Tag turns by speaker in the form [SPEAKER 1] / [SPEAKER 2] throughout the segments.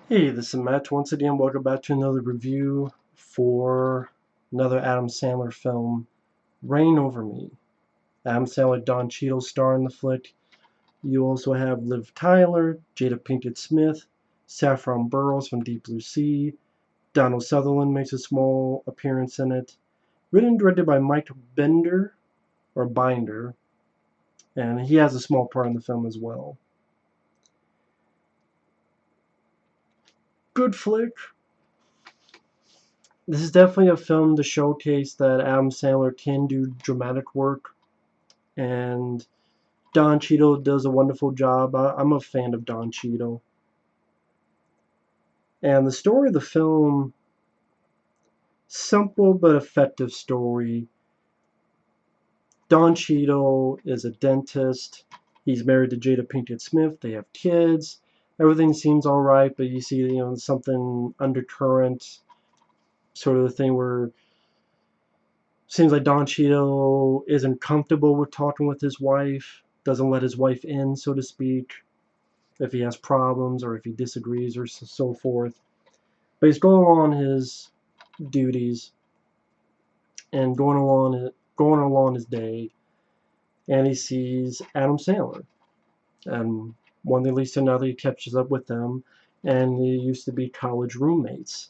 [SPEAKER 1] Hey, this is Matt. Once again, welcome back to another review for another Adam Sandler film, Reign Over Me. Adam Sandler, Don Cheadle star in the flick. You also have Liv Tyler, Jada Pinkett Smith, Saffron Burrows from Deep Blue Sea. Donald Sutherland makes a small appearance in it. Written and directed by Mike Binder, and he has a small part in the film as well. Good flick. This is definitely a film to showcase that Adam Sandler can do dramatic work, and Don Cheadle does a wonderful job. I'm a fan of Don Cheadle. And the story of the film, simple but effective story. Don Cheadle is a dentist. He's married to Jada Pinkett Smith. They have kids. Everything seems all right, but you see, something undercurrent, sort of the thing where seems like Don Cheadle isn't comfortable with talking with his wife, doesn't let his wife in, so to speak, if he has problems or if he disagrees or so forth. But he's going on his duties and going along his day, and he sees Adam Sandler. And one thing leads to another, he catches up with them, and they used to be college roommates.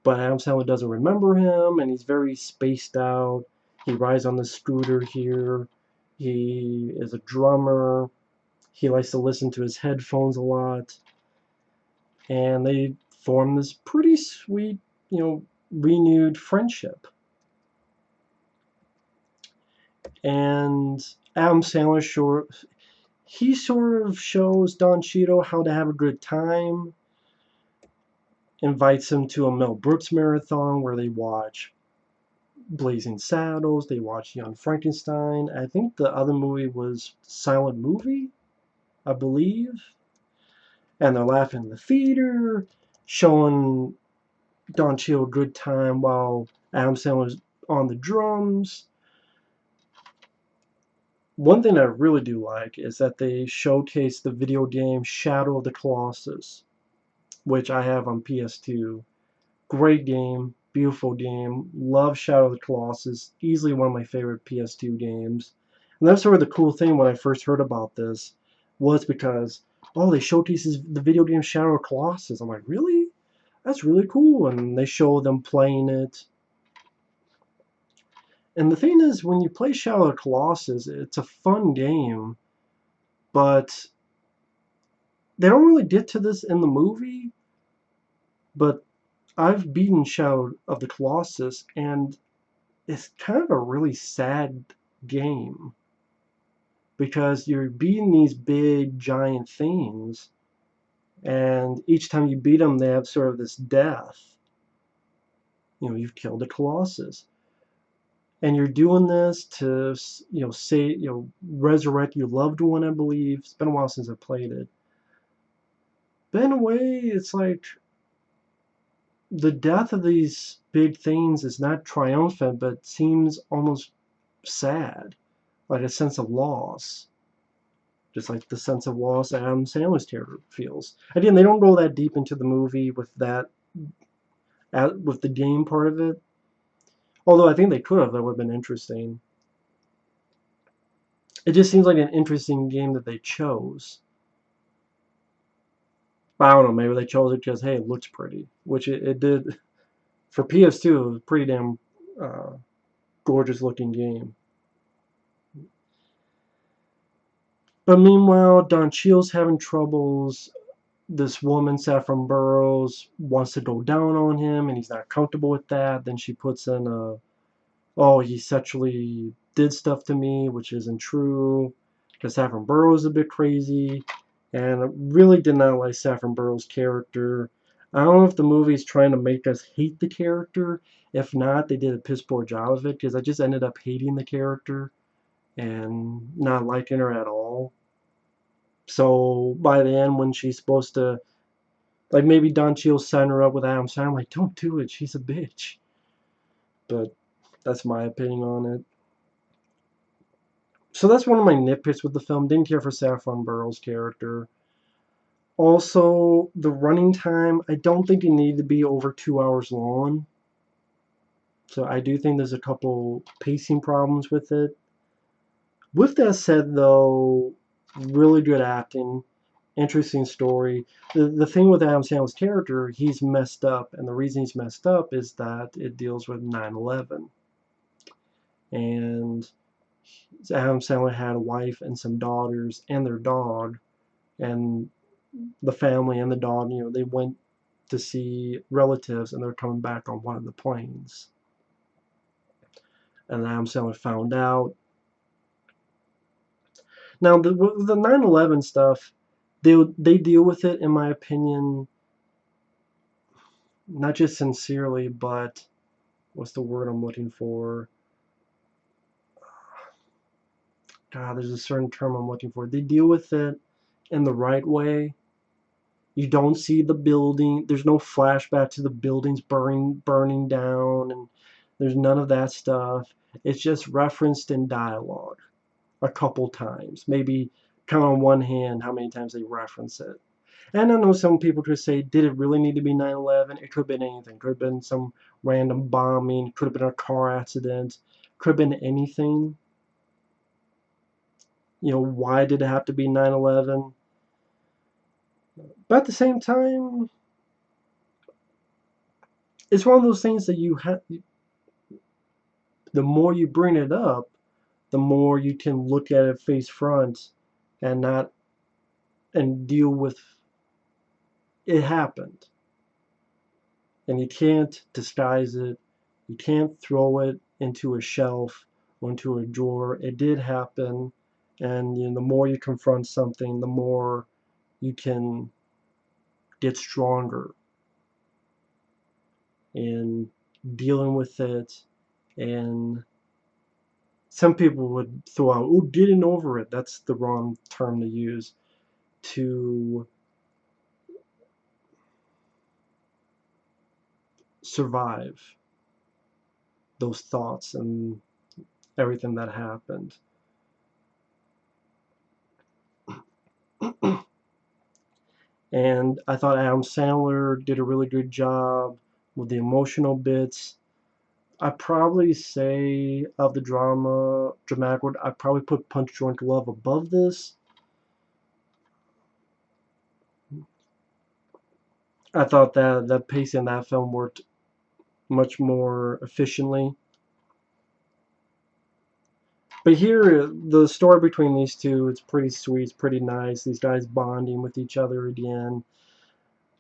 [SPEAKER 1] But Adam Sandler doesn't remember him, and he's very spaced out. He rides on the scooter here. He is a drummer. He likes to listen to his headphones a lot. And they form this pretty sweet, renewed friendship. And Adam Sandler he sort of shows Don Cheadle how to have a good time, invites him to a Mel Brooks marathon where they watch Blazing Saddles, they watch Young Frankenstein. I think the other movie was Silent Movie, I believe. And they're laughing in the theater, showing Don Cheadle a good time while Adam Sandler's on the drums. One thing I really do like is that they showcase the video game Shadow of the Colossus, which I have on PS2. Great game, beautiful game. Love Shadow of the Colossus. Easily one of my favorite PS2 games. And that's sort of the cool thing when I first heard about this was because, oh, they showcases the video game Shadow of the Colossus. I'm like, really? That's really cool. And they show them playing it. And the thing is, when you play Shadow of the Colossus, it's a fun game, but they don't really get to this in the movie. But I've beaten Shadow of the Colossus, and it's kind of a really sad game because you're beating these big giant things, and each time you beat them, they have sort of this death. You've killed a Colossus, and you're doing this to say resurrect your loved one. I believe it's been a while since I played it, but in a way, it's like the death of these big things is not triumphant, but seems almost sad, like a sense of loss. Just like the sense of loss Adam Sandler's character feels. Again, they don't go that deep into the movie with the game part of it. Although I think they could have, that would have been interesting. It just seems like an interesting game that they chose. But I don't know, maybe they chose it because, hey, it looks pretty. Which it did. For PS2, it was a pretty damn gorgeous looking game. But meanwhile, Don Cheadle's having troubles. This woman, Saffron Burrows, wants to go down on him, and he's not comfortable with that. Then she puts in oh, he sexually did stuff to me, which isn't true, because Saffron Burrows is a bit crazy, and I really did not like Saffron Burrows' character. I don't know if the movie is trying to make us hate the character. If not, they did a piss poor job of it, because I just ended up hating the character and not liking her at all. So by the end, when she's supposed to, like, maybe Don Cheadle sign her up with Adam Sandler, I'm like, don't do it, she's a bitch. But that's my opinion on it. So that's one of my nitpicks with the film. Didn't care for Saffron Burrows' character. Also, the running time, I don't think it needed to be over 2 hours long. So I do think there's a couple pacing problems with it. With that said, though, really good acting, interesting story. The thing with Adam Sandler's character, he's messed up, and the reason he's messed up is that it deals with 9/11. And Adam Sandler had a wife and some daughters and their dog, and the family and the dog, they went to see relatives, and they're coming back on one of the planes. And Adam Sandler found out. Now, the 9/11 stuff, they deal with it, in my opinion, not just sincerely, but what's the word I'm looking for? God, there's a certain term I'm looking for. They deal with it in the right way. You don't see the building. There's no flashback to the buildings burning down, and there's none of that stuff. It's just referenced in dialogue a couple times. Maybe count on one hand how many times they reference it. And I know some people could say, did it really need to be 9/11? It could have been anything. It could have been some random bombing. It could have been a car accident. It could have been anything. Why did it have to be 9/11? But at the same time, it's one of those things that the more you bring it up, the more you can look at it face front and not and deal with it happened. And you can't disguise it. You can't throw it into a shelf or into a drawer. It did happen. And the more you confront something, the more you can get stronger in dealing with it. And some people would throw out, oh, getting over it. That's the wrong term to use. To survive those thoughts and everything that happened. And I thought Adam Sandler did a really good job with the emotional bits. I'd probably say of the dramatic word, I'd probably put Punch Drunk Love above this. I thought that the pacing in that film worked much more efficiently. But here, the story between these two, it's pretty sweet, it's pretty nice. These guys bonding with each other again.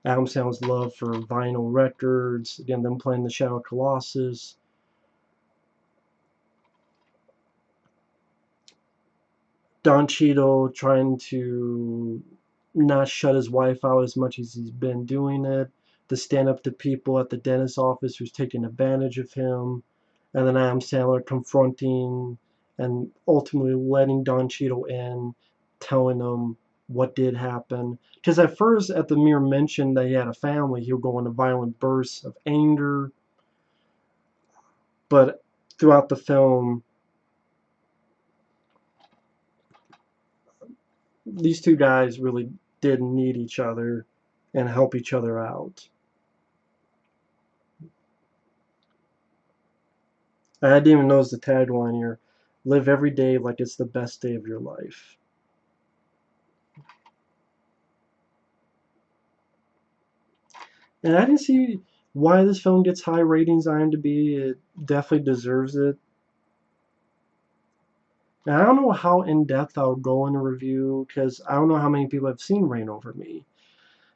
[SPEAKER 1] Adam Sandler's love for vinyl records, again, them playing the Shadow Colossus. Don Cheadle trying to not shut his wife out as much as he's been doing it, to stand up to people at the dentist's office who's taking advantage of him, and then Adam Sandler confronting and ultimately letting Don Cheadle in, telling him what did happen. Because at first, at the mere mention that he had a family, he'll go into violent bursts of anger. But throughout the film, these two guys really did need each other and help each other out. I didn't even notice the tagline here. Live every day like it's the best day of your life. And I didn't see why this film gets high ratings on IMDb. It definitely deserves it. And I don't know how in-depth I'll go in a review, because I don't know how many people have seen Reign Over Me.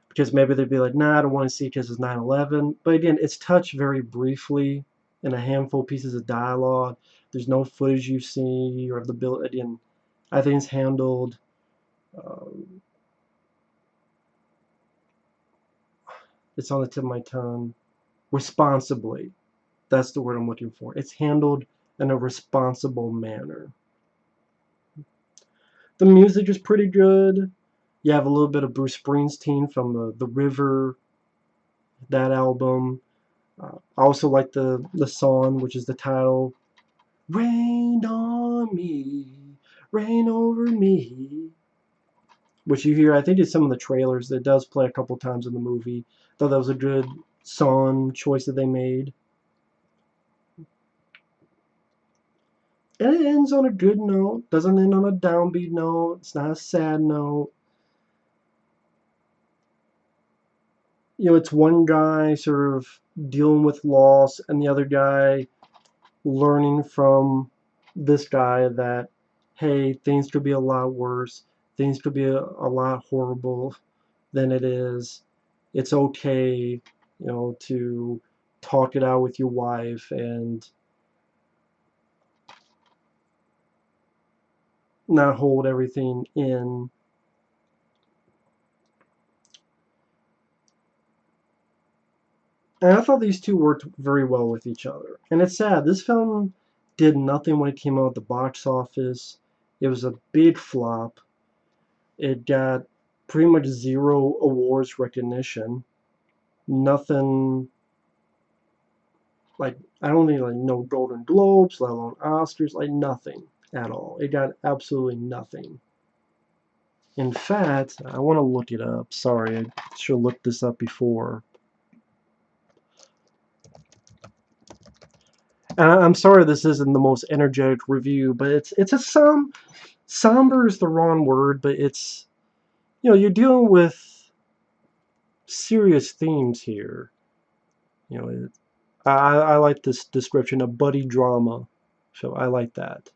[SPEAKER 1] Because maybe they'd be like, nah, I don't want to see it because it's 9/11. But again, it's touched very briefly in a handful of pieces of dialogue. There's no footage you see or of the bill. Again, I think it's handled it's on the tip of my tongue, responsibly. That's the word I'm looking for. It's handled in a responsible manner. The music is pretty good. You have a little bit of Bruce Springsteen from the River, that album. I also like the song, which is the title, Rain on Me, Rain Over Me. which you hear, I think, in some of the trailers. That does play a couple times in the movie. Thought that was a good song choice that they made. And it ends on a good note. Doesn't end on a downbeat note. It's not a sad note. You know, it's one guy sort of dealing with loss, and the other guy learning from this guy that, hey, things could be a lot worse. Things could be a lot horrible than it is. It's okay, to talk it out with your wife and not hold everything in. And I thought these two worked very well with each other. And it's sad, this film did nothing when it came out at the box office. It was a big flop. It got pretty much zero awards recognition. Nothing, like, I don't think, like, no Golden Globes, let alone Oscars, like nothing at all. It got absolutely nothing. In fact, I want to look it up. Sorry, I should have looked this up before. And I'm sorry this isn't the most energetic review, but it's a somber is the wrong word, but it's, you're dealing with serious themes here. I like this description of buddy drama, so I like that.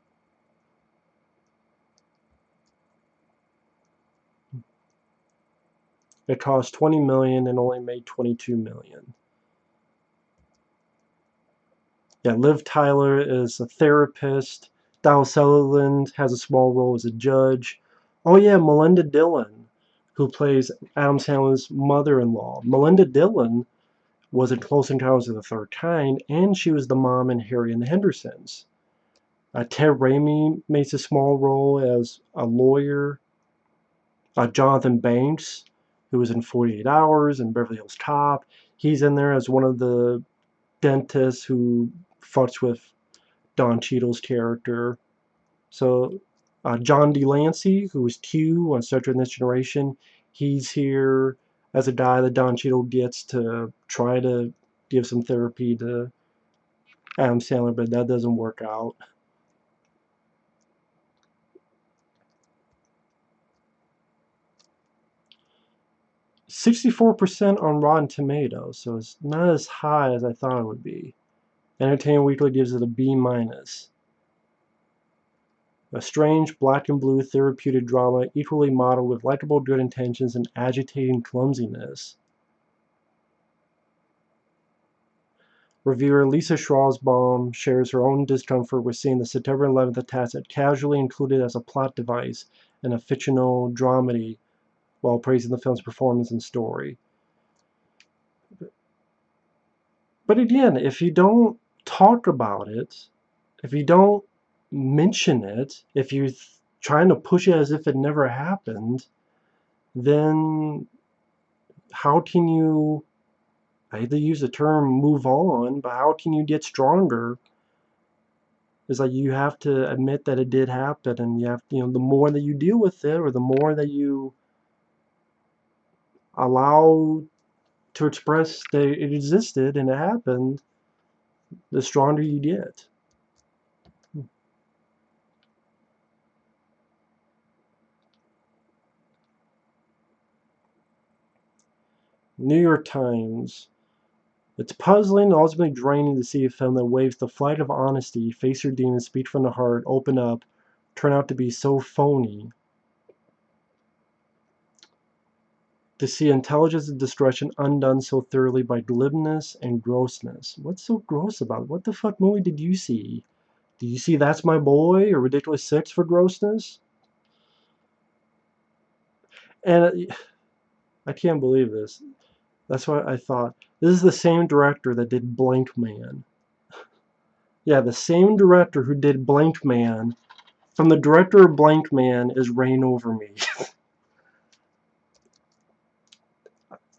[SPEAKER 1] It cost $20 million and only made $22 million. Yeah, Liv Tyler is a therapist. Sutherland has a small role as a judge. Oh yeah, Melinda Dillon, who plays Adam Sandler's mother-in-law. Melinda Dillon was in Close Encounters of the Third Kind, and she was the mom in Harry and the Hendersons. Ted Raimi makes a small role as a lawyer. Jonathan Banks, who was in 48 Hours and Beverly Hills Cop, he's in there as one of the dentists who fucks with Don Cheadle's character. So John Delancey, who was Q on Star Trek Next Generation, he's here as a guy that Don Cheadle gets to try to give some therapy to Adam Sandler, but that doesn't work out. %64% on Rotten Tomatoes, so it's not as high as I thought it would be. Entertainment Weekly gives it a B-. A strange black and blue therapeutic drama equally modeled with likable good intentions and agitating clumsiness. Reviewer Lisa Schwarzbaum shares her own discomfort with seeing the September 11th attacks casually included as a plot device in a fictional dramedy while praising the film's performance and story. But again, if you don't talk about it, if you don't mention it, if you're trying to push it as if it never happened, then how can you, I hate to use the term move on, but how can you get stronger? It's like you have to admit that it did happen, and you have, the more that you deal with it, or the more that you allow to express that it existed and it happened, the stronger you get. New York Times. It's puzzling and ultimately draining to see a film that waves the flag of honesty, face your demons, speak from the heart, open up, turn out to be so phony. To see intelligence and discretion undone so thoroughly by glibness and grossness. What's so gross about it? What the fuck movie did you see? Did you see That's My Boy or Ridiculous Six for grossness? And I can't believe this. That's what I thought. This is the same director that did Blank Man. Yeah, the same director who did Blank Man. From the director of Blank Man is Reign Over Me.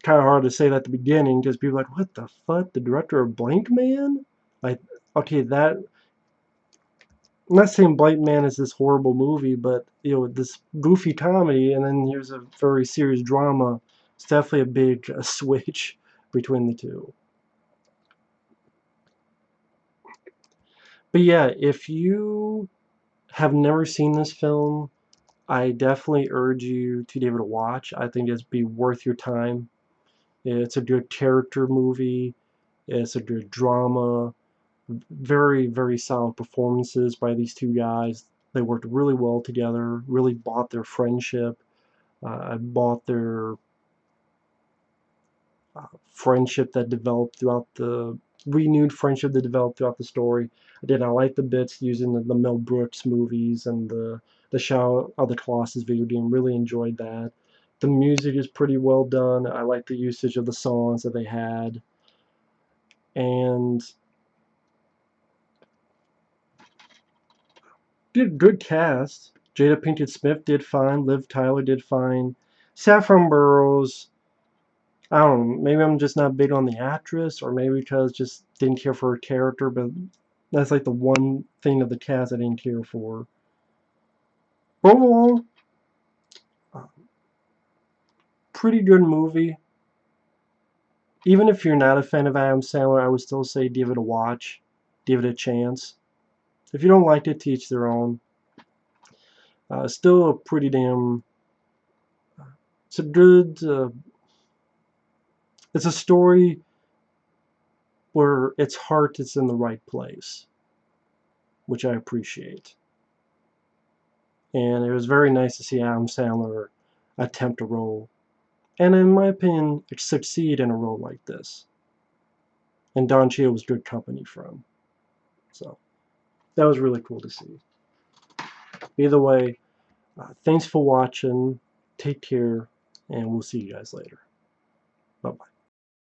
[SPEAKER 1] Kind of hard to say that at the beginning because people are like, what the fuck? The director of Blank Man? Like, okay, that I'm not saying Blight Man is this horrible movie, but this goofy comedy, and then here's a very serious drama. It's definitely a big switch between the two. But yeah, if you have never seen this film, I definitely urge you to give it a watch. I think it'd be worth your time. It's a good character movie. It's a good drama. Very, very solid performances by these two guys. They worked really well together, really bought their friendship. I bought their friendship that developed throughout the renewed friendship that developed throughout the story. I like the bits using the Mel Brooks movies and the Shadow of the Colossus video game. Really enjoyed that. The music is pretty well done. I like the usage of the songs that they had, and good cast. Jada Pinkett Smith did fine. Liv Tyler did fine. Saffron Burrows, I don't know, maybe I'm just not big on the actress, or maybe because just didn't care for her character, but that's like the one thing of the cast I didn't care for. Overall, uh, pretty good movie. Even if you're not a fan of Adam Sandler, I would still say give it a watch, give it a chance. If you don't like it, to each their own. Still a pretty damn. It's a good. It's a story where its heart is in the right place, which I appreciate. And it was very nice to see Adam Sandler attempt a role, and in my opinion, succeed in a role like this. And Don Cheadle was good company for him. So that was really cool to see. Either way, thanks for watching. Take care, and we'll see you guys later. Bye bye.